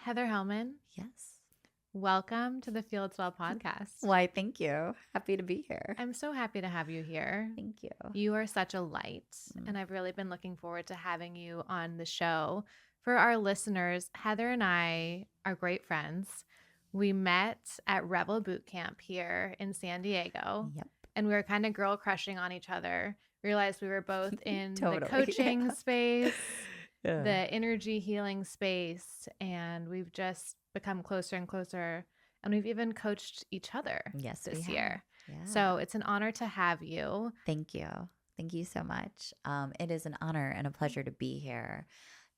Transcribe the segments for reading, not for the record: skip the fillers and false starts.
Heather Hellmann, Yes. welcome to the Fieldswell Podcast. Why, thank you. Happy to be here. I'm so happy to have you here. Thank you. You are such a light, and I've really been looking forward to having you on the show. For our listeners, Heather and I are great friends. We met at Rebel Boot Camp here in San Diego, Yep. and we were kind of girl crushing on each other. Realized we were both in the Totally. coaching space, Yeah. the energy healing space, and we've just become closer and closer. And we've even coached each other Yes, we this have. year. Yeah. So it's an honor to have you. Thank you. Thank you so much. It is an honor and a pleasure to be here,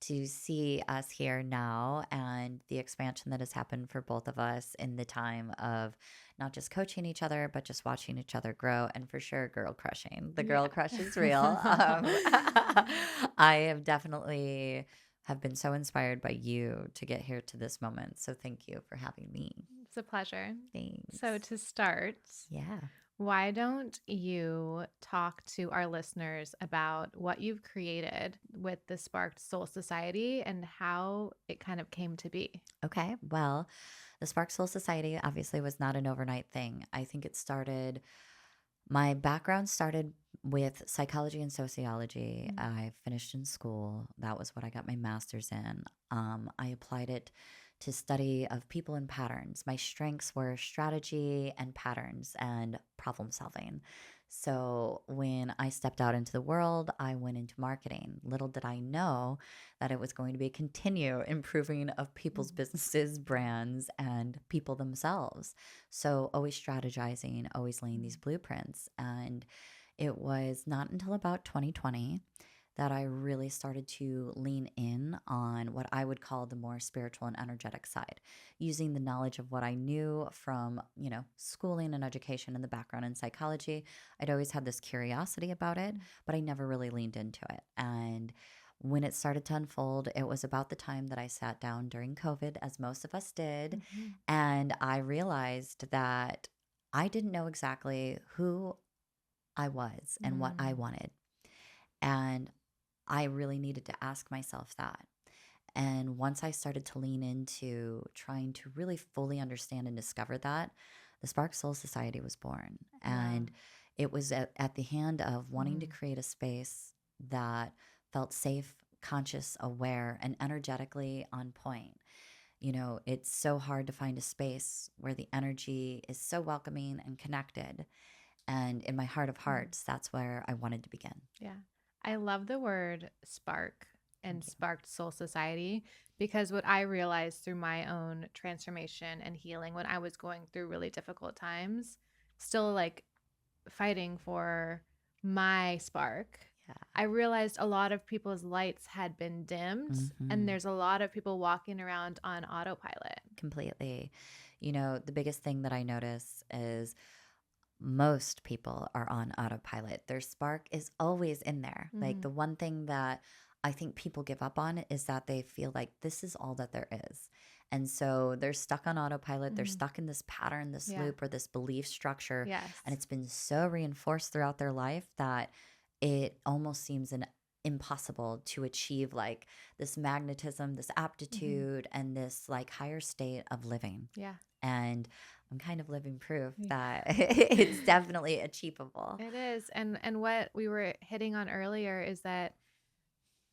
to see us here now and the expansion that has happened for both of us in the time of not just coaching each other, but just watching each other grow, and for sure, girl crushing. The girl crush is real. I have definitely have been so inspired by you to get here to this moment. So thank you for having me. It's a pleasure. Thanks. So to start, Yeah. why don't you talk to our listeners about what you've created with the Sparked Soul Society and how it kind of came to be? Okay. Well, the Spark Soul Society obviously was not an overnight thing. I think it started, my background started with psychology and sociology. I finished in school. That was what I got my master's in. I applied it to study of people and patterns. My strengths were strategy and patterns and problem solving. So when I stepped out into the world, I went into marketing. Little did I know that it was going to be a continue improving of people's businesses, brands, and people themselves. So always strategizing, always laying these blueprints. And it was not until about 2020 that I really started to lean in on what I would call the more spiritual and energetic side, using the knowledge of what I knew from, schooling and education and the background in psychology. I'd always had this curiosity about it, but I never really leaned into it. And when it started to unfold, it was about the time that I sat down during COVID, as most of us did, and I realized that I didn't know exactly who I was and what I wanted. And I really needed to ask myself that. And once I started to lean into trying to really fully understand and discover that, the Spark Soul Society was born. And it was at the hand of wanting to create a space that felt safe, conscious, aware, and energetically on point. It's so hard to find a space where the energy is so welcoming and connected. And in my heart of hearts, that's where I wanted to begin. Yeah. I love the word spark and Sparked Soul Society, because what I realized through my own transformation and healing when I was going through really difficult times, still like fighting for my spark, Yeah. I realized a lot of people's lights had been dimmed, and there's a lot of people walking around on autopilot. Completely. The biggest thing that I notice is most people are on autopilot. Their spark is always in there. Like, the one thing that I think people give up on is that they feel like this is all that there is. And so they're stuck on autopilot. They're stuck in this pattern, this loop, or this belief structure. Yes. And it's been so reinforced throughout their life that it almost seems impossible to achieve like this magnetism, this aptitude, and this like higher state of living. Yeah. And I'm kind of living proof that it's definitely achievable. It is. And what we were hitting on earlier is that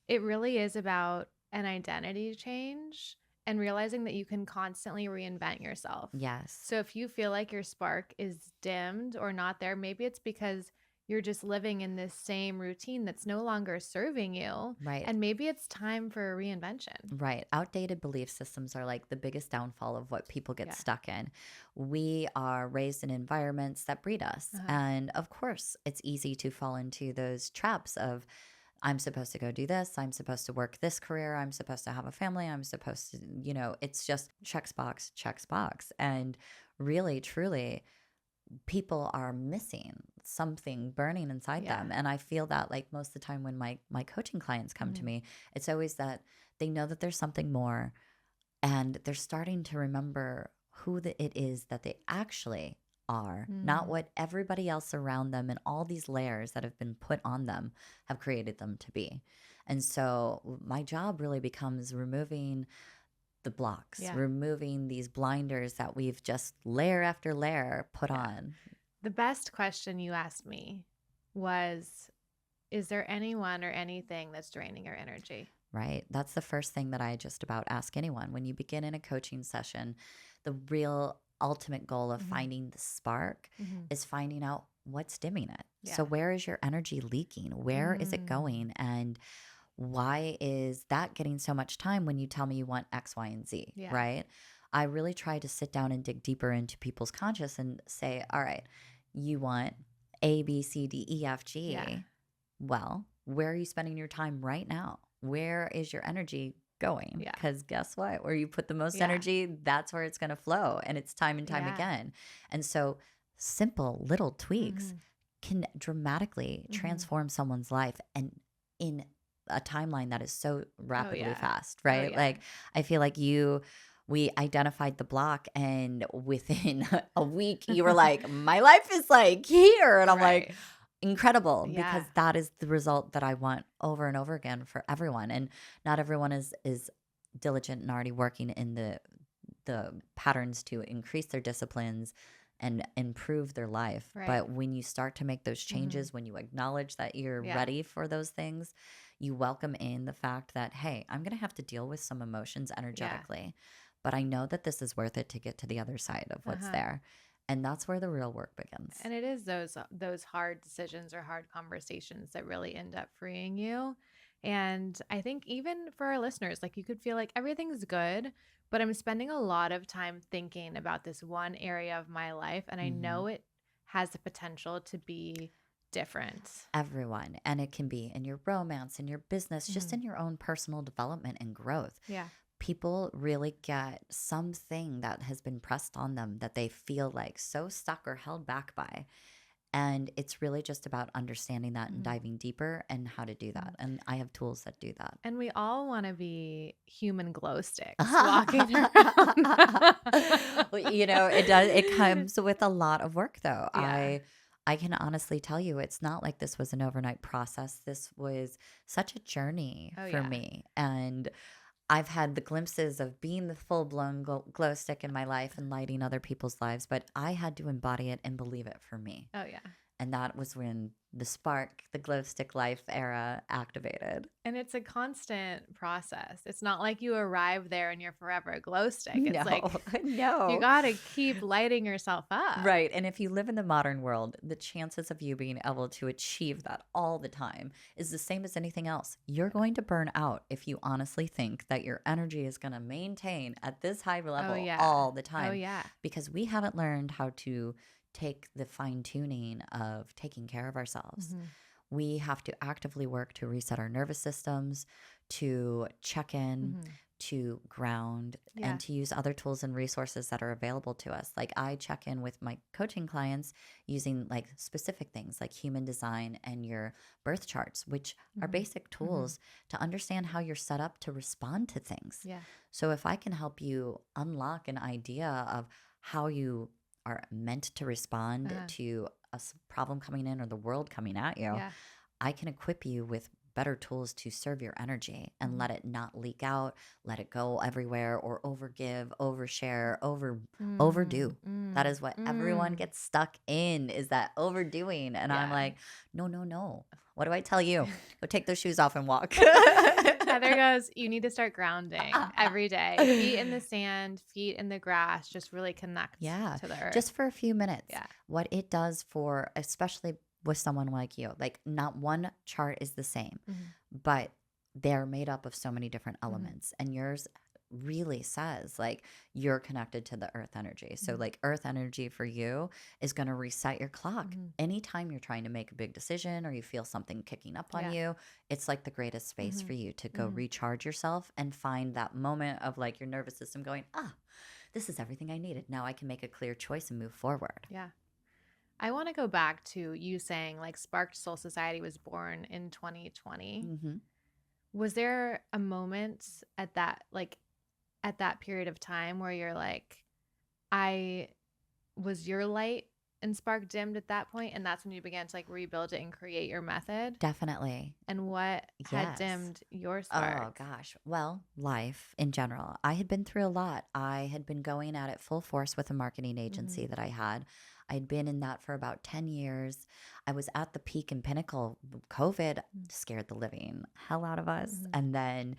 it really is about an identity change and realizing that you can constantly reinvent yourself. Yes. So if you feel like your spark is dimmed or not there, maybe it's because you're just living in this same routine that's no longer serving you. Right. And maybe it's time for a reinvention. Right. Outdated belief systems are like the biggest downfall of what people get stuck in. We are raised in environments that breed us. And of course, it's easy to fall into those traps of, I'm supposed to go do this. I'm supposed to work this career. I'm supposed to have a family. I'm supposed to, it's just checks box. And really, truly, people are missing something burning inside them. And I feel that like most of the time when my coaching clients come to me, it's always that they know that there's something more, and they're starting to remember who it is that they actually are, not what everybody else around them and all these layers that have been put on them have created them to be. And so my job really becomes removing the blocks, Yeah. removing these blinders that we've just layer after layer put Yeah. on. The best question you asked me was, is there anyone or anything that's draining your energy? Right. That's the first thing that I just about ask anyone. When you begin in a coaching session, the real ultimate goal of Mhm. finding the spark Mhm. is finding out what's dimming it. So, Yeah. where is your energy leaking? Where is it going? And why is that getting so much time when you tell me you want X, Y, and Z? Yeah. Right. I really try to sit down and dig deeper into people's conscious and say, all right, you want A, B, C, D, E, F, G. Yeah. Well, where are you spending your time right now? Where is your energy going? Yeah. Because guess what? Where you put the most Yeah. energy, that's where it's going to flow. And it's time and time Yeah. again. And so simple little tweaks Mhm. can dramatically Mhm. transform someone's life and in a timeline that is so rapidly yeah. fast, Oh, right? yeah. Like, I feel like we identified the block, and within a week, you were like, my life is like here. And I'm like, Right. incredible, Yeah. because that is the result that I want over and over again for everyone. And not everyone is diligent and already working in the patterns to increase their disciplines and improve their life. Right. But when you start to make those Mhm. changes, when you acknowledge that you're Yeah. ready for those things, you welcome in the fact that, hey, I'm going to have to deal with some emotions energetically, but I know that this is worth it to get to the other side of what's Uh-huh. there. And that's where the real work begins. And it is those hard decisions or hard conversations that really end up freeing you. And I think even for our listeners, like you could feel like everything's good, but I'm spending a lot of time thinking about this one area of my life, and I Mhm. know it has the potential to be different. Everyone. And it can be in your romance, in your business, just Mhm. in your own personal development and growth. Yeah. People really get something that has been pressed on them that they feel like so stuck or held back by. And it's really just about understanding that and Mhm. diving deeper and how to do that. Mhm. And I have tools that do that. And we all want to be human glow sticks walking around. Well, it comes with a lot of work, though. Yeah. I can honestly tell you, it's not like this was an overnight process. This was such a journey Oh, for yeah. me. And I've had the glimpses of being the full blown glow stick in my life and lighting other people's lives, but I had to embody it and believe it for me. Oh, yeah. And that was when the spark, the glow stick life era activated. And it's a constant process. It's not like you arrive there and you're forever a glow stick. It's like you No. got to keep lighting yourself up. Right. And if you live in the modern world, the chances of you being able to achieve that all the time is the same as anything else. You're going to burn out if you honestly think that your energy is going to maintain at this high level yeah. all the Oh, time. yeah. Because we haven't learned how to take the fine tuning of taking care of ourselves. Mhm. We have to actively work to reset our nervous systems, to check in, Mhm. to ground, Yeah. and to use other tools and resources that are available to us. Like, I check in with my coaching clients using like specific things like human design and your birth charts, which are Mhm. basic tools to understand how you're set up to respond to things. Yeah. So if I can help you unlock an idea of how you are meant to respond Uh-huh. to a problem coming in or the world coming at you, Yeah. I can equip you with better tools to serve your energy and Mhm. let it not leak out, let it go everywhere, or overgive, overshare, overdo. That is what everyone gets stuck in, is that overdoing. And I'm Yeah. like, no. What do I tell you? Go take those shoes off and walk. Heather goes, you need to start grounding every day. Feet in the sand, feet in the grass, just really connect Yeah, to the earth. just for a few minutes. Yeah. What it does for, especially with someone like you, like not one chart is the same, Mhm. but they're made up of so many different elements. And yours really says like you're connected to the earth energy. So Mhm. like earth energy for you is going to reset your clock. Mhm. Anytime you're trying to make a big decision or you feel something kicking up on Yeah. you, it's like the greatest space Mhm. for you to go Mhm. recharge yourself and find that moment of like your nervous system going, this is everything I needed. Now I can make a clear choice and move forward. Yeah. I want to go back to you saying like Sparked Soul Society was born in 2020. Mm-hmm. Was there a moment at that period of time where you're like, I was your light And spark dimmed at that point, and that's when you began to like rebuild it and create your method. Definitely. And what had Yes. dimmed your Oh spark? gosh. Well, life in general. I had been through a lot. I had been going at it full force with a marketing agency that I had. I'd been in that for about 10 years. I was at the peak and pinnacle. COVID scared the living hell out of us. And then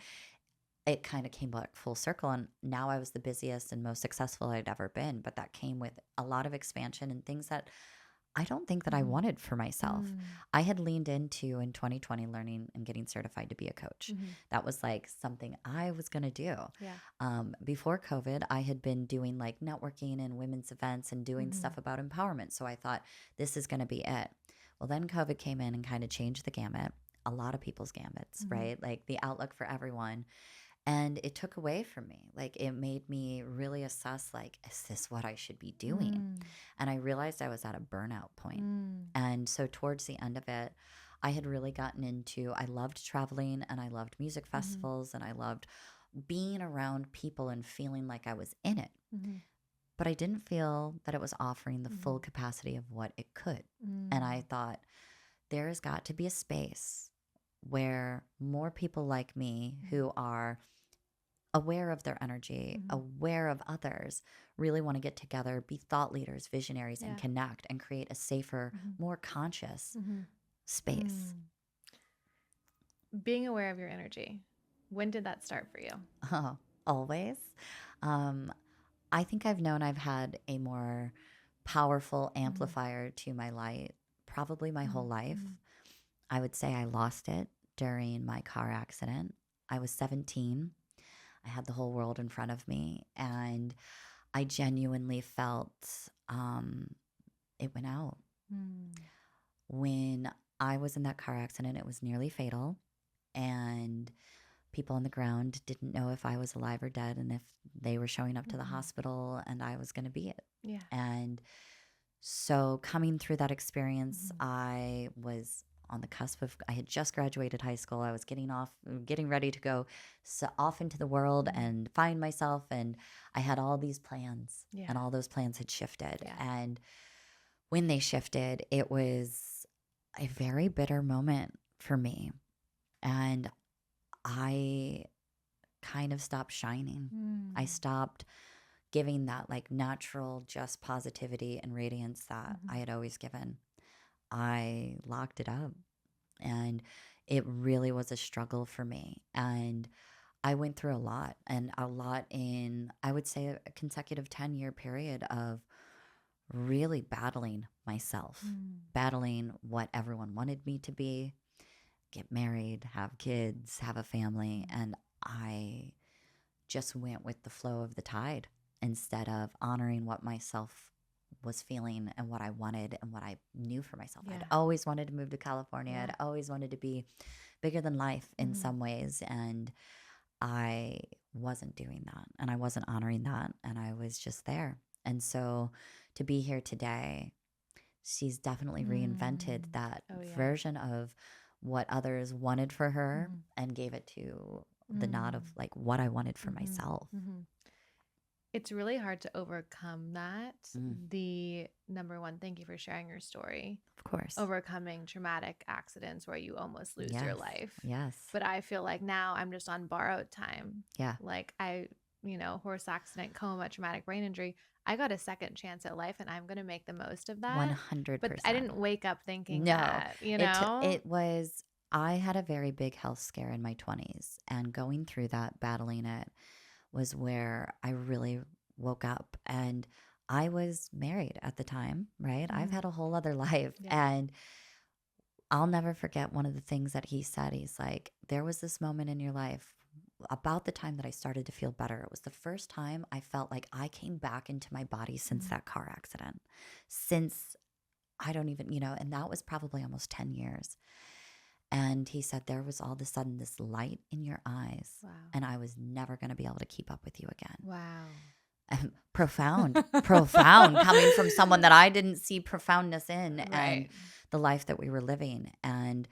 it kind of came back full circle. And now I was the busiest and most successful I'd ever been. But that came with a lot of expansion and things that I don't think that I wanted for myself. I had leaned into in 2020 learning and getting certified to be a coach. That was like something I was going to do. Yeah. Before COVID, I had been doing like networking and women's events and doing stuff about empowerment. So I thought this is going to be it. Well, then COVID came in and kind of changed the gamut, a lot of people's gamuts, right? Like the outlook for everyone. And it took away from me. Like it made me really assess, like, is this what I should be doing? And I realized I was at a burnout point. And so towards the end of it, I had really gotten into, I loved traveling and I loved music festivals and I loved being around people and feeling like I was in it. But I didn't feel that it was offering the full capacity of what it could. And I thought, there's got to be a space where more people like me who are aware of their energy, aware of others, really want to get together, be thought leaders, visionaries, and connect and create a safer, more conscious space. Being aware of your energy. When did that start for you? Oh, always. I think I've known I've had a more powerful amplifier to my light probably my whole life. I would say I lost it during my car accident. I was 17. I had the whole world in front of me, and I genuinely felt it went out. When I was in that car accident, it was nearly fatal, and people on the ground didn't know if I was alive or dead, and if they were showing up to the hospital, and I was going to be it. Yeah. And so coming through that experience, I was on the cusp of, I had just graduated high school. I was getting ready to go off into the world and find myself. And I had all these plans and all those plans had shifted. Yeah. And when they shifted, it was a very bitter moment for me. And I kind of stopped shining. I stopped giving that like natural, just positivity and radiance that I had always given. I locked it up, and it really was a struggle for me. And I went through a lot in, I would say, a consecutive 10-year period of really battling myself, battling what everyone wanted me to be, get married, have kids, have a family. And I just went with the flow of the tide instead of honoring what myself was feeling and what I wanted and what I knew for myself. Yeah. I'd always wanted to move to California. Yeah. I'd always wanted to be bigger than life in some ways. And I wasn't doing that, and I wasn't honoring that. And I was just there. And so to be here today, she's definitely reinvented that version of what others wanted for her and gave it to the nod of like what I wanted for myself. It's really hard to overcome that. The number one, thank you for sharing your story. Of course. Overcoming traumatic accidents where you almost lose your life. Yes. But I feel like now I'm just on borrowed time. Yeah. Like horse accident, coma, traumatic brain injury. I got a second chance at life, and I'm going to make the most of that. 100%. But I didn't wake up thinking that, It was, I had a very big health scare in my 20s, and going through that, battling it, was where I really woke up. And I was married at the time, right? I've had a whole other life. Yeah. And I'll never forget one of the things that he said. He's like, there was this moment in your life about the time that I started to feel better. It was the first time I felt like I came back into my body since that car accident. Since I don't even, and that was probably almost 10 years. And he said there was all of a sudden this light in your eyes. Wow. And I was never going to be able to keep up with you again. Wow. And profound coming from someone that I didn't see profoundness in and the life that we were living. And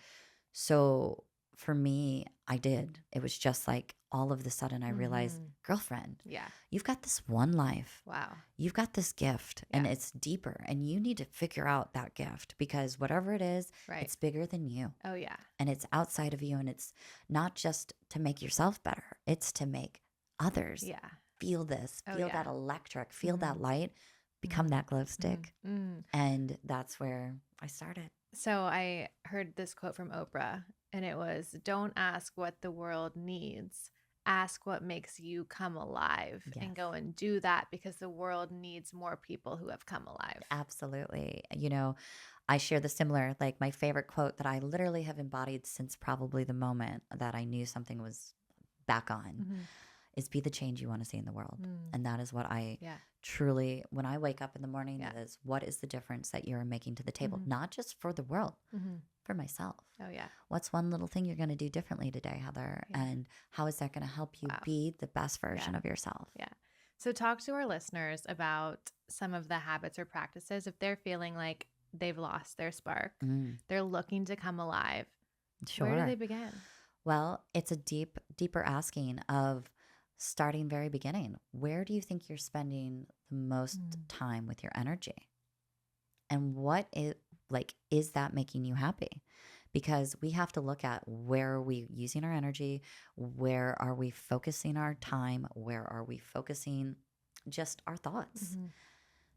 so for me, I did. It was just like all of the sudden I realized, Mhm. girlfriend, Yeah. you've got this one life. Wow. You've got this gift and Yeah. it's deeper and you need to figure out that gift because whatever it is, Right. it's bigger than you Oh, yeah. and it's outside of you. And it's not just to make yourself better, it's to make others Yeah. feel this, Oh, feel yeah. that electric, feel that Mhm. light, become Mhm. that glow stick. Mm. And that's where I started. So I heard this quote from Oprah, and it was, "Don't ask what the world needs. Ask what makes you come alive, and Yes. go and do that because the world needs more people who have come alive." Absolutely. I share the similar, like my favorite quote that I literally have embodied since probably the moment that I knew something was back on Mhm. is be the change you want to see in the world. Mm. And that is what I Yeah. truly, when I wake up in the morning, Yeah. that is what is the difference that you're making to the table, Mhm. not just for the world, Mhm. for myself. Oh, yeah. What's one little thing you're going to do differently today, Heather? Yeah. And how is that going to help you Wow. be the best version Yeah. of yourself? Yeah. So talk to our listeners about some of the habits or practices if they're feeling like they've lost their spark, Mm, they're looking to come alive. Where do they sure. begin? Well, it's a deeper asking of starting very beginning. Where do you think you're spending the most Mm. time with your energy? And what is that making you happy? Because we have to look at where are we using our energy? Where are we focusing our time? Where are we focusing just our thoughts? Mhm.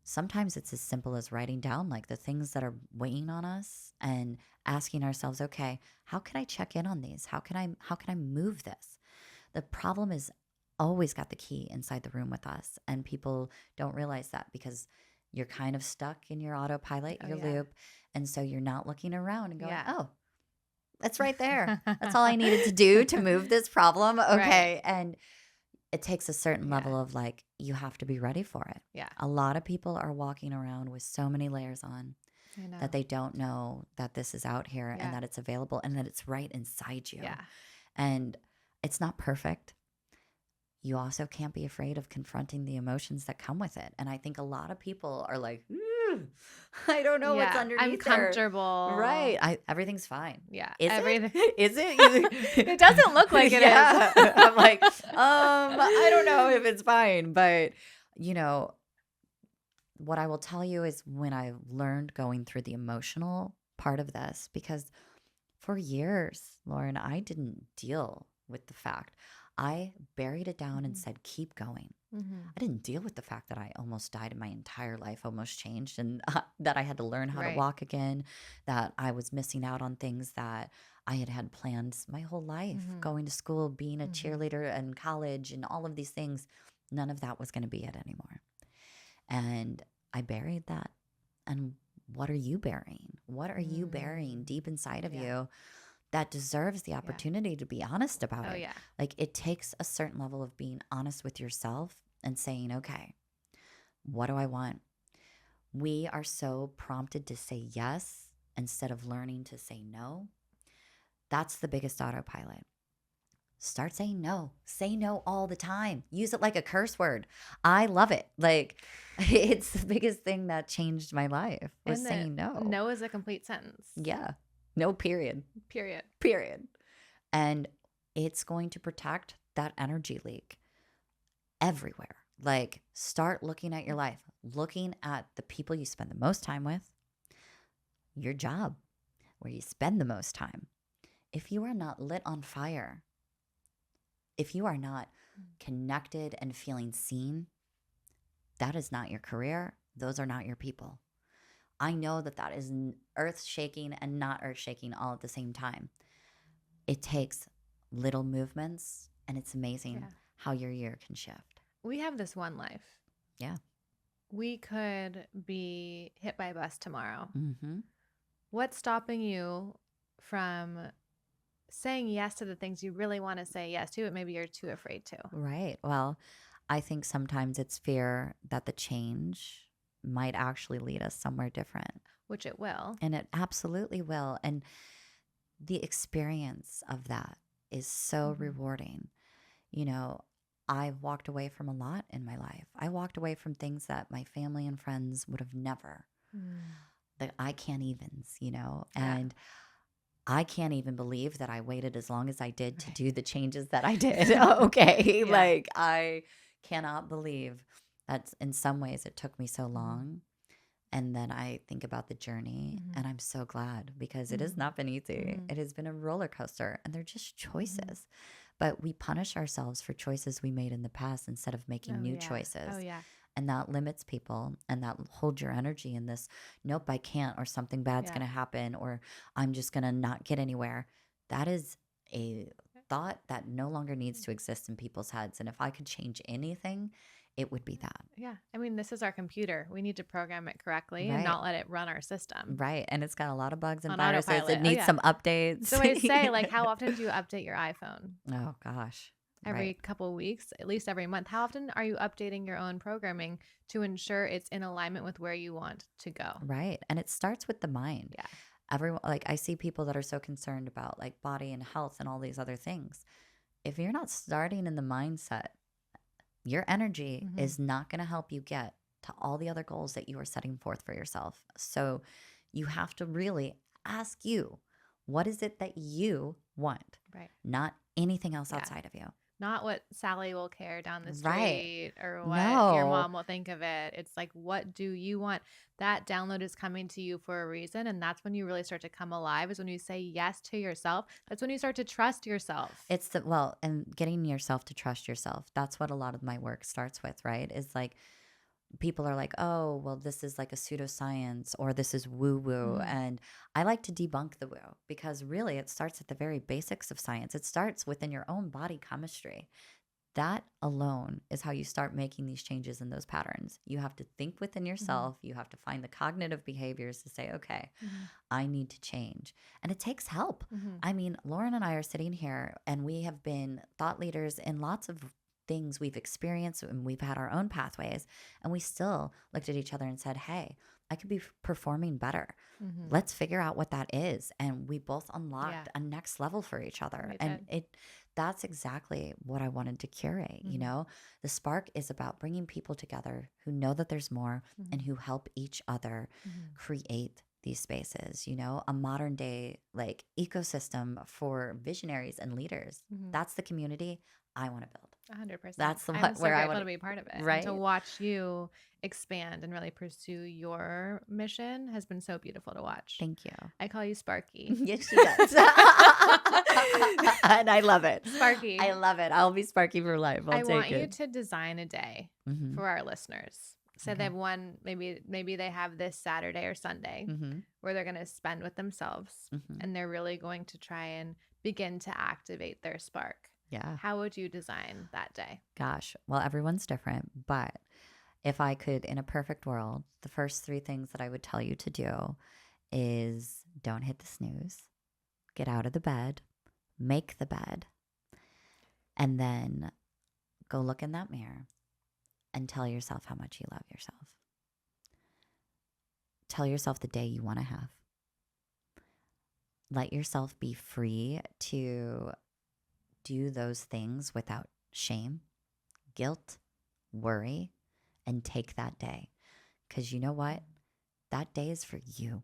Sometimes it's as simple as writing down like the things that are weighing on us and asking ourselves, okay, how can I check in on these? How can I move this? The problem is always got the key inside the room with us, and people don't realize that because you're kind of stuck in your autopilot, Oh, your yeah. loop, and so you're not looking around and going, Yeah. "Oh, that's right there. That's all I needed to do to move this problem." Right. Okay, and it takes a certain Yeah. level of like you have to be ready for it. Yeah. A lot of people are walking around with so many layers on I know. that they don't know that this is out here Yeah. and that it's available and that it's right inside you. Yeah. And it's not perfect. You also can't be afraid of confronting the emotions that come with it. And I think a lot of people are like, "Ooh, I don't know what's Yeah. I'm underneath there." comfortable. Right. Everything's fine. Yeah. Is Everything. it? Is It it? doesn't look like it is. Yeah. I'm like, I don't know if it's fine. But, what I will tell you is when I learned going through the emotional part of this, because for years, Lauren, I didn't deal with the fact. I buried it down and Mhm. said, keep going. Mhm. I didn't deal with the fact that I almost died and my entire life almost changed and that I had to learn how to Right. walk again, that I was missing out on things that I had had plans my whole life, Mhm. going to school, being a Mhm. cheerleader and college and all of these things. None of that was going to be it anymore. And I buried that. And what are you burying? What are you burying Mm. deep inside of Yeah. you that deserves the opportunity to be honest about Oh, it? yeah. Like it takes a certain level of being honest with yourself and saying, okay, what do I want? We are so prompted to say yes instead of learning to say no. That's the biggest autopilot. Start saying no. Say no all the time. Use it like a curse word. I love it. Like it's the biggest thing that changed my life was And the saying no. no is a complete sentence. Yeah. No, period. Period. Period. And it's going to protect that energy leak everywhere. Like start looking at your life, looking at the people you spend the most time with, your job, where you spend the most time. If you are not lit on fire, if you are not connected and feeling seen, that is not your career. Those are not your people. I know that that is earth shaking and not earth shaking all at the same time. It takes little movements, and it's amazing Yeah. how your year can shift. We have this one life. Yeah. We could be hit by a bus tomorrow. Mm-hmm. What's stopping you from saying yes to the things you really want to say yes to, but maybe you're too afraid to? Right. Well, I think sometimes it's fear that the change might actually lead us somewhere different. Which it will. And it absolutely will. And the experience of that is so Mhm. rewarding. I've walked away from a lot in my life. I walked away from things that my family and friends would have never, Mm. that I can't evens, Yeah. and I can't even believe that I waited as long as I did to do the changes that I did. Okay. Yeah. Like, I cannot believe that in some ways it took me so Mhm. long. And then I think about the journey, Mhm. and I'm so glad because it has Mhm. not been easy. Mhm. It has been a roller coaster, and they're just Mhm. choices. But we punish ourselves for choices we made in the past instead of making Oh new yeah. Oh choices. yeah. And that limits people, and that holds your energy in this, nope, I can't, or something bad's Yeah. going to happen, or I'm just going to not get anywhere. That is a thought that no longer needs to exist in people's heads. And if I could change anything, it would be that. Yeah. I mean, this is our computer. We need to program it correctly and Right. not let it run our system Right. And it's got a lot of bugs and on viruses. It autopilot. Oh needs yeah. some updates. So I say, like, how often do you update your iPhone? Oh, gosh. Every Right. couple of weeks, at least every month. How often are you updating your own programming to ensure it's in alignment with where you want to go? Right. And it starts with the mind. Yeah. Everyone, like, I see people that are so concerned about like body and health and all these other things. If you're not starting in the mindset, your energy Mhm. is not going to help you get to all the other goals that you are setting forth for yourself. So you have to really ask you, what is it that you want? Right. Not anything else Yeah. outside of you. Not what Sally will care down the Right. street or what your No. mom will think of it. It's like, what do you want? That download is coming to you for a reason. And that's when you really start to come alive, is when you say yes to yourself. That's when you start to trust yourself. It's the, well, and getting yourself to trust yourself. That's what a lot of my work starts with, right? Is like, people are like, oh, well, this is like a pseudoscience or this is woo woo. Mhm. And I like to debunk the woo because really it starts at the very basics of science. It starts within your own body chemistry. That alone is how you start making these changes in those patterns. You have to think within yourself. You have to find the cognitive behaviors to say, okay, Mhm. I need to change. And it takes help. Mhm. I mean, Lauren and I are sitting here and we have been thought leaders in lots of things we've experienced, and we've had our own pathways. And we still looked at each other and said, hey, I could be performing better. Mhm. Let's figure out what that is. And we both Yeah. unlocked a next level for each other. We And did. that's exactly what I wanted to curate. You Mhm. know, the spark is about bringing people together who know that there's more and Mhm. who help each other Mhm. create these spaces, you know, a modern day like ecosystem for visionaries and leaders. Mhm. That's the community I want to build. 100%. That's the I'm one so where I grateful want to be part of it. And to right? watch you expand and really pursue your mission has been so beautiful to watch. Thank you. I call you Sparky. Yes, she does. And I love it. Sparky. I love it. I'll be Sparky for life. I'll I take want you it. to design a day Mm-hmm. for our listeners. So Okay. they've one, maybe they have this Saturday or Sunday Mm-hmm. where they're going to spend with themselves, Mm-hmm. and they're really going to try and begin to activate their spark. Yeah. How would you design that day? Gosh. Well, everyone's different, but if I could, in a perfect world, the first 3 things that I would tell you to do is don't hit the snooze, get out of the bed, make the bed, and then go look in that mirror and tell yourself how much you love yourself. Tell yourself the day you want to have. Let yourself be free to do those things without shame, guilt, worry, and take that day. Because you know what? That day is for you.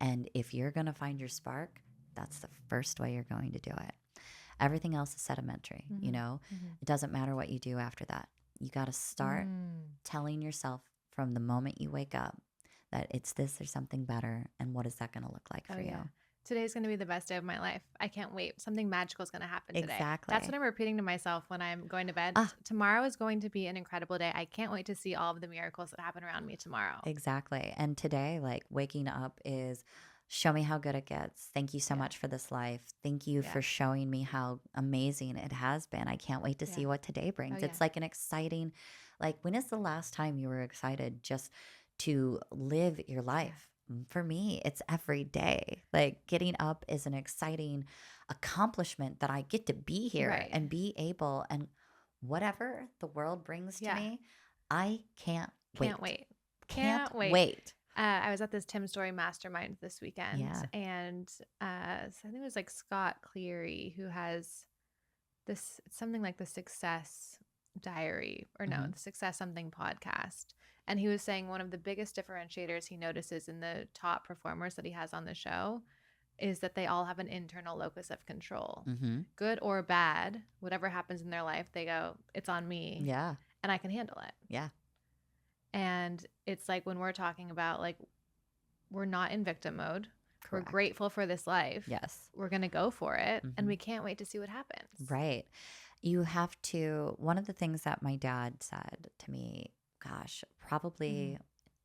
And if you're going to find your spark, that's the first way you're going to do it. Everything else is sedimentary, you know? It doesn't matter what you do after that. You got to start telling yourself from the moment you wake up that it's this or something better. And what is that going to look like for you? Today's going to be the best day of my life. I can't wait. Something magical is going to happen today. Exactly. That's what I'm repeating to myself when I'm going to bed. Tomorrow is going to be an incredible day. I can't wait to see all of the miracles that happen around me tomorrow. Exactly. And today, like, waking up is show me how good it gets. Thank you so much for this life. Thank you for showing me how amazing it has been. I can't wait to see what today brings. It's like an exciting, like, when is the last time you were excited just to live your life? For me, it's every day. Like, getting up is an exciting accomplishment that I get to be here and be able, and whatever the world brings to me, I can't wait. Can't wait. I was at this Tim Story mastermind this weekend, and so I think it was like Scott Cleary who has this, something like the Success Diary, or no, the Success Something podcast. And he was saying one of the biggest differentiators he notices in the top performers that he has on the show is that they all have an internal locus of control. Mm-hmm. Good or bad, whatever happens in their life, they go, it's on me Yeah. and I can handle it. Yeah. And it's like when we're talking about like, we're not in victim mode. Correct. We're grateful for this life. Yes. We're going to go for it. And Mhm. we can't wait to see what happens. Right. You have to, one of the things that my dad said to me, gosh, probably,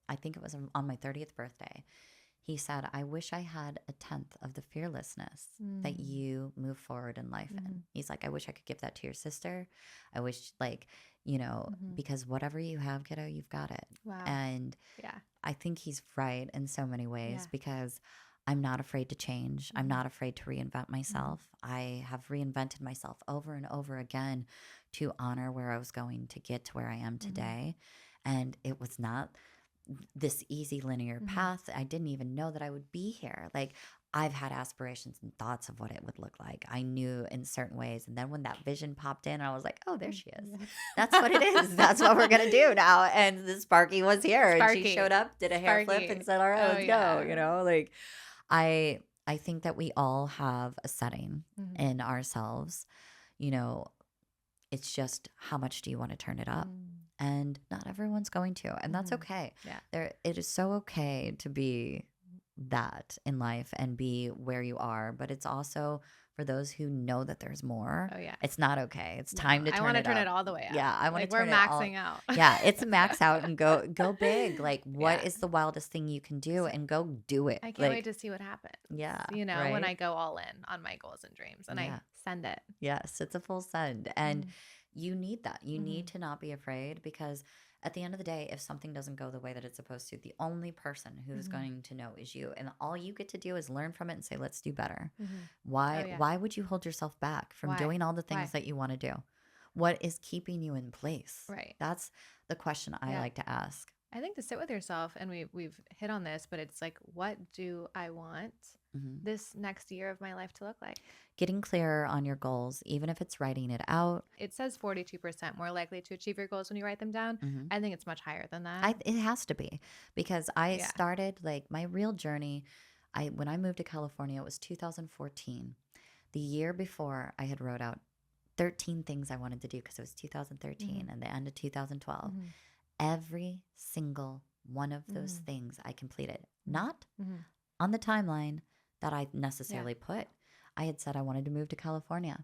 I think it was on my 30th birthday. He said, I wish I had a 10th of the fearlessness that you move forward in life in. He's like, I wish I could give that to your sister. I wish, like, you know, because whatever you have, kiddo, you've got it. Wow. And Yeah. I think he's right in so many ways Yeah. because I'm not afraid to change. I'm not afraid to reinvent myself. I have reinvented myself over and over again to honor where I was going to get to where I am today. And it was not this easy linear path. I didn't even know that I would be here. Like, I've had aspirations and thoughts of what it would look like. I knew in certain ways. And then when that vision popped in, I was like, oh, there she is. That's what it is. That's what we're going to do now. And the Sparky was here. And she showed up, did a hair flip and said, all right, let's go. You know, like I think that we all have a setting in ourselves. You know, it's just how much do you want to turn it up? And not everyone's going to. And that's okay. Yeah. It is so okay to be that in life and be where you are. But it's also for those who know that there's more. Oh, yeah. It's not okay. It's time to turn it up. I want to turn it all the way out. Yeah. I want like to turn we're maxing out. Yeah. It's max out and go big. Like, what is the wildest thing you can do? And go do it. I can't wait to see what happens. Yeah. You know, when I go all in on my goals and dreams and I send it. Yes. It's a full send. And you need that. You need to not be afraid because at the end of the day, if something doesn't go the way that it's supposed to, the only person who's going to know is you. And all you get to do is learn from it and say, let's do better. Why would you hold yourself back from doing all the things that you want to do? What is keeping you in place? Right. That's the question I like to ask. I think to sit with yourself, and we've hit on this, but it's like, what do I want this next year of my life to look like? Getting clearer on your goals, even if it's writing it out. It says 42% more likely to achieve your goals when you write them down. I think it's much higher than that. It has to be because I started like my real journey. When I moved to California, it was 2014. The year before, I had wrote out 13 things I wanted to do because it was 2013 and the end of 2012. Every single one of those things I completed, not on the timeline that I necessarily put. I had said I wanted to move to California.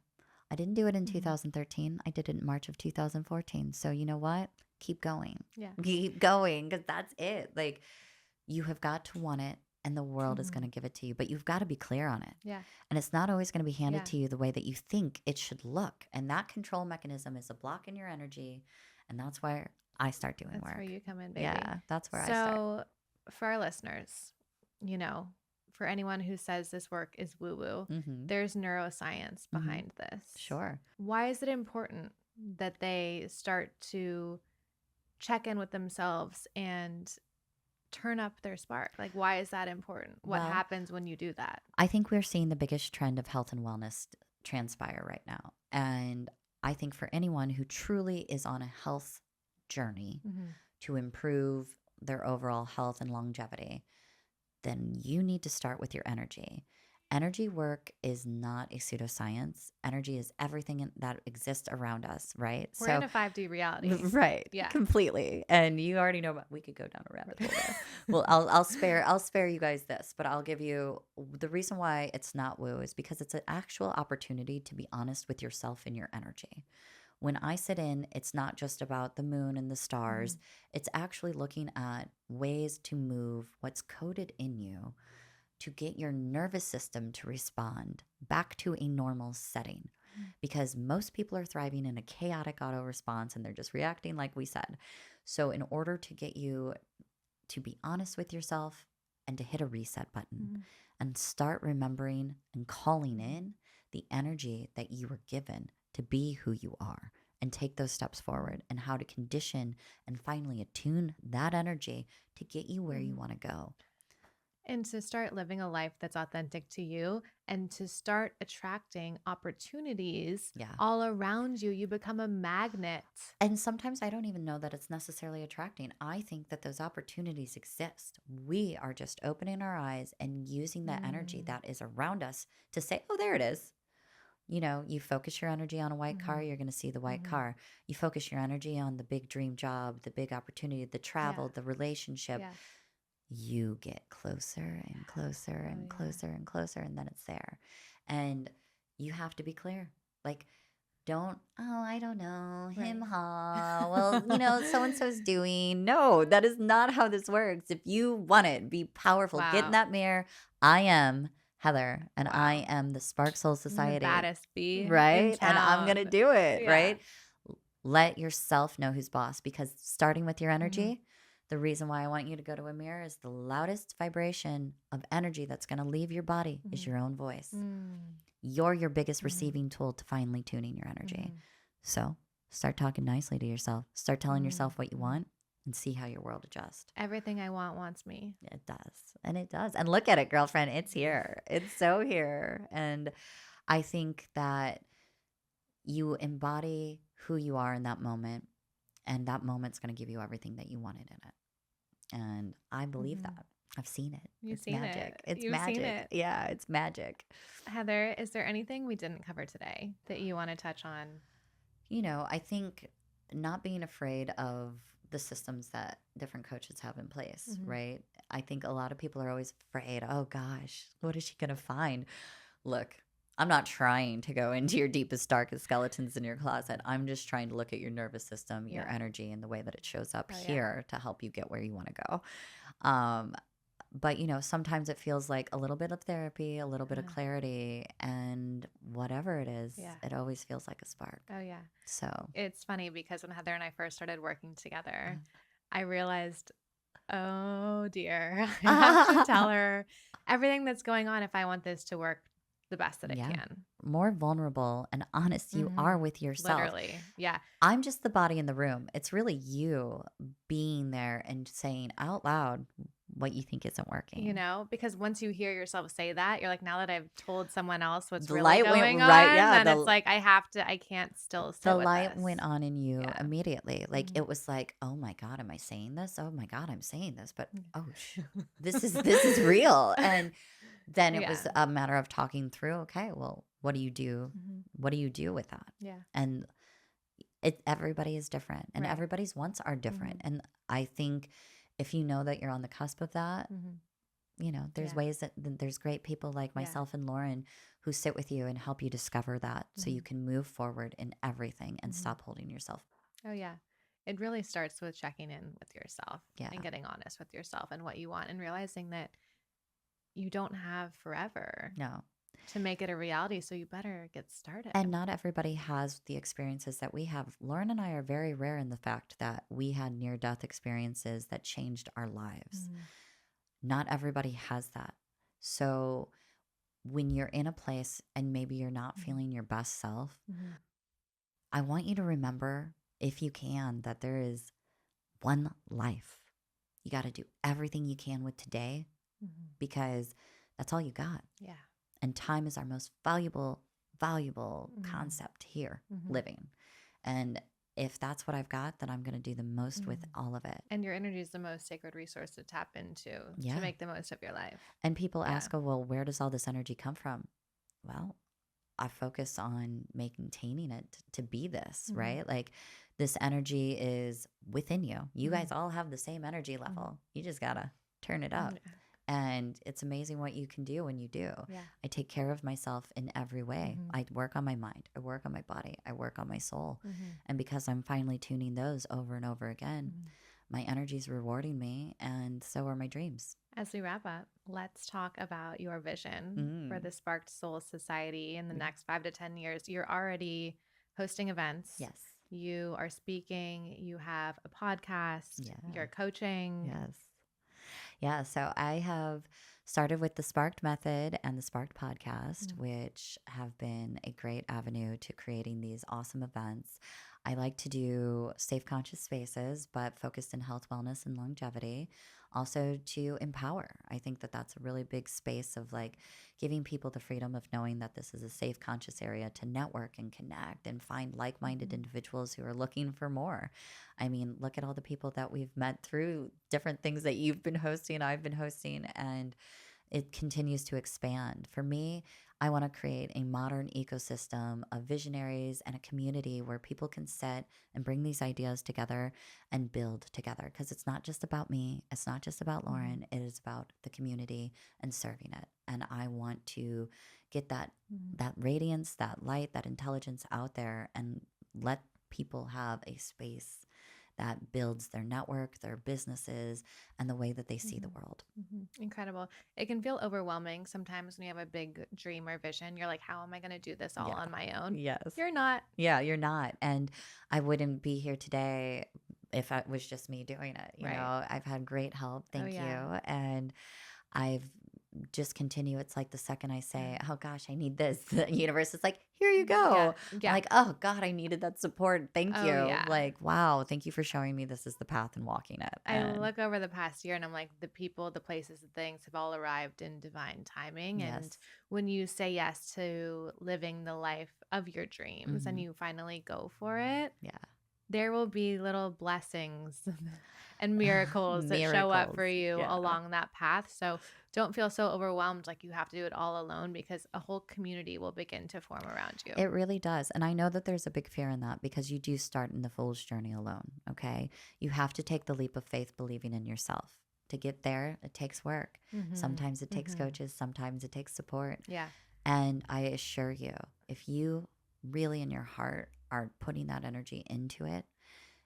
I didn't do it in 2013. I did it in March of 2014. So you know what? Keep going. Yeah. Keep going because that's it. Like, you have got to want it and the world is going to give it to you, but you've got to be clear on it. Yeah. And it's not always going to be handed to you the way that you think it should look. And that control mechanism is a block in your energy. And that's where I start doing work. That's where you come in, baby. Yeah, that's where I start. So for our listeners, you know, for anyone who says this work is woo-woo, there's neuroscience behind this. Sure. Why is it important that they start to check in with themselves and turn up their spark? Like, why is that important? What happens when you do that? I think we're seeing the biggest trend of health and wellness transpire right now. And I think for anyone who truly is on a health journey to improve their overall health and longevity, then you need to start with your energy. Energy work is not a pseudoscience. Energy is everything that exists around us, right? We're in a 5D reality. Right. Yeah. Completely. And you already know we could go down a rabbit hole there. Well, I'll spare you guys this, but I'll give you the reason why it's not woo is because it's an actual opportunity to be honest with yourself and your energy. When I sit in, it's not just about the moon and the stars. It's actually looking at ways to move what's coded in you to get your nervous system to respond back to a normal setting. Because most people are thriving in a chaotic auto response and they're just reacting like we said. So in order to get you to be honest with yourself and to hit a reset button and start remembering and calling in the energy that you were given to be who you are and take those steps forward and how to condition and finally attune that energy to get you where you want to go. And to start living a life that's authentic to you and to start attracting opportunities Yeah. all around you. You become a magnet. And sometimes I don't even know that it's necessarily attracting. I think that those opportunities exist. We are just opening our eyes and using that energy Mm. that is around us to say, oh, there it is. You know, you focus your energy on a white car, Mhm. you're going to see the white Mhm. car. You focus your energy on the big dream job, the big opportunity, the travel, Yeah. the relationship. Yeah. You get closer and closer Oh, and yeah. closer and closer, and then it's there. And you have to be clear. Like, don't, oh, I don't know, him, Right. ha. Well, you know, so and so's doing. No, that is not how this works. If you want it, be powerful. Get in Wow. that mirror. I am Heather, and I Wow. am the Spark Soul I'm the Society, baddest bee in right? And I'm going to town. do it, Yeah. right? Let yourself know who's boss, because starting with your Mhm. energy, the reason why I want you to go to a mirror is the loudest vibration of energy that's going to leave your body is Mhm. your own voice. Mm. You're your biggest Mhm. receiving tool to finally tuning your energy. Mhm. So start talking nicely to yourself. Start telling yourself what you Mhm. want and see how your world adjusts. Everything I want wants me. It does. And it does. And look at it, girlfriend. It's here. It's so here. And I think that you embody who you are in that moment, and that moment's going to give you everything that you wanted in it. And I believe Mhm. that. I've seen it. You've It's seen magic. it. It's You've seen magic. it. Yeah, it's magic. Heather, is there anything we didn't cover today that you want to touch on? You know, I think not being afraid of the systems that different coaches have in place, Mhm. right? I think a lot of people are always afraid, oh gosh, what is she going to find? Look, I'm not trying to go into your deepest, darkest skeletons in your closet. I'm just trying to look at your nervous system, your Yeah. energy, and the way that it shows up Oh, yeah. here to help you get where you want to go. But you know, sometimes it feels like a little bit of therapy, a little bit of Uh, clarity, and whatever it is, Yeah. it always feels like a spark. Oh, yeah. So, It's funny because when Heather and I first started working together, uh, I realized, oh dear, I have to tell her everything that's going on if I want this to work the best that it yeah, can. more vulnerable and honest you are Mhm. with yourself. Literally. Yeah. I'm just the body in the room. It's really you being there and saying out loud what you think isn't You working. know, because once you hear yourself say that, you're like, now that I've told someone else what's The really light went going right, on, yeah, then it's like, I can't still the sit with light this. went on in you Yeah. immediately. Like Mhm. it was like, oh my God, am I saying this? Oh my God, I'm saying this, but oh, Yeah. this is real. And then it Yeah. was a matter of talking through, okay, well, what do you do? Mhm. What do you do with that? Yeah. And everybody is different, and Right. everybody's wants are different. Mhm. And I think if you know that you're on the cusp of that, Mhm. you know, there's Yeah. ways that there's great people like Yeah. myself and Lauren who sit with you and help you discover that so you Mhm. can move forward in everything and Mhm. stop holding yourself. Oh, yeah. It really starts with checking in with yourself Yeah. and getting honest with yourself and what you want and realizing that you don't have forever No. to make it a reality. So you better get started. And not everybody has the experiences that we have. Lauren and I are very rare in the fact that we had near death experiences that changed our lives. Mhm. Not everybody has that. So when you're in a place and maybe you're not Mhm. feeling your best self, Mhm. I want you to remember, if you can, that there is one life. You got to do everything you can with today Mhm. because that's all you got. Yeah. And time is our most valuable Mhm. concept here Mhm. living. And if that's what I've got, then I'm going to do the most with Mhm. all of it. And your energy is the most sacred resource to tap into Yeah. to make the most of your life. And people Yeah. ask, oh, well, where does all this energy come from? Well, I focus on maintaining it to be this, Mhm. right? Like this energy is within you. You Mhm. guys all have the same energy level. You just got to turn it up. Yeah. And it's amazing what you can do when you do. Yeah. I take care of myself in every way. Mhm. I work on my mind. I work on my body. I work on my soul. Mhm. And because I'm finally tuning those over and over again, Mhm. my energy is rewarding me, and so are my dreams. As we wrap up, let's talk about your vision for the Sparked Soul Society in the next 5 to 10 years. You're already hosting events. Yes. You are speaking. You have a podcast. Yeah. You're coaching. Yes. Yeah. So I have started with the Sparked Method and the Sparked Podcast, Mm. which have been a great avenue to creating these awesome events. I like to do safe, conscious spaces, but focused in health, wellness, and longevity. Also to empower. I think that that's a really big space of like giving people the freedom of knowing that this is a safe, conscious area to network and connect and find like minded individuals who are looking for more. I mean, look at all the people that we've met through different things that you've been hosting, I've been hosting, and it continues to expand. For me, I want to create a modern ecosystem of visionaries and a community where people can sit and bring these ideas together and build together. Because it's not just about me, it's not just about Lauren, it is about the community and serving it. And I want to get that radiance, that light, that intelligence out there and let people have a space that builds their network, their businesses, and the way that they see the world. Incredible. It can feel overwhelming sometimes when you have a big dream or vision. You're like, how am I going to do this all on my own? Yes. You're not. Yeah, you're not. And I wouldn't be here today if it was just me doing it. You know, I've had great help. Thank you. And I've just continue. It's like the second I say, oh gosh, I need this, the universe is like, here you go. I'm like, oh God, I needed that support. Thank you. Like, wow, thank you for showing me this is the path and walking it. I look over the past year and I'm like, the people, the places, the things have all arrived in divine timing. And when you say yes to living the life of your dreams and you finally go for it, there will be little blessings and miracles that show up for you along that path. So don't feel so overwhelmed like you have to do it all alone, because a whole community will begin to form around you. It really does. And I know that there's a big fear in that, because you do start in the fool's journey alone. Okay. You have to take the leap of faith, believing in yourself. To get there, it takes work. Sometimes it takes coaches. Sometimes it takes support. Yeah. And I assure you, if you really in your heart are putting that energy into it,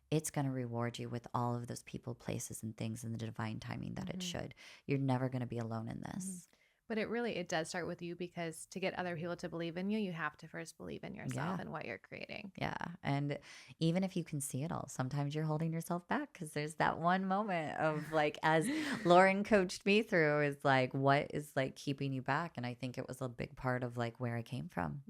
it's going to reward you with all of those people, places, and things in the divine timing that it should. You're never going to be alone in this. But it does start with you, because to get other people to believe in you, you have to first believe in yourself and what you're creating. Yeah. And even if you can see it all, sometimes you're holding yourself back, because there's that one moment of like, as Lauren coached me through, is like, what is like keeping you back? And I think it was a big part of like where I came from,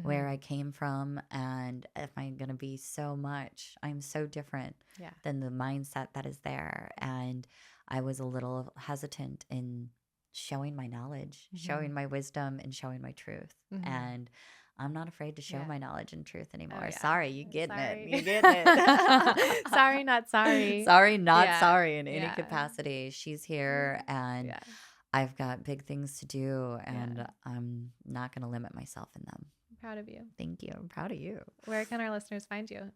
where I came from. And if I'm going to be so much, I'm so different than the mindset that is there. And I was a little hesitant in showing my knowledge, showing my wisdom, and showing my truth. And I'm not afraid to show my knowledge and truth anymore. Sorry, you getting it. You getting it. Sorry, not sorry. Sorry, not sorry in any capacity. She's here, and I've got big things to do, and I'm not going to limit myself in them. Proud of you. Thank you. I'm proud of you. Where can our listeners find you?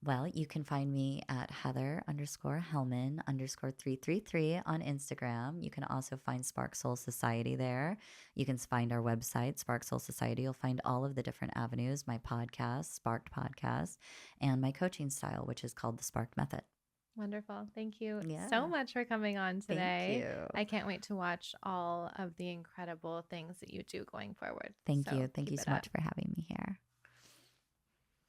Well, you can find me at Heather_Hellmann_333 on Instagram. You can also find Spark Soul Society there. You can find our website, Spark Soul Society. You'll find all of the different avenues, my podcast, Sparked Podcast, and my coaching style, which is called the Sparked Method. Wonderful. Thank you so much for coming on today. Thank you. I can't wait to watch all of the incredible things that you do going forward. Thank you. Thank you so much for having me here.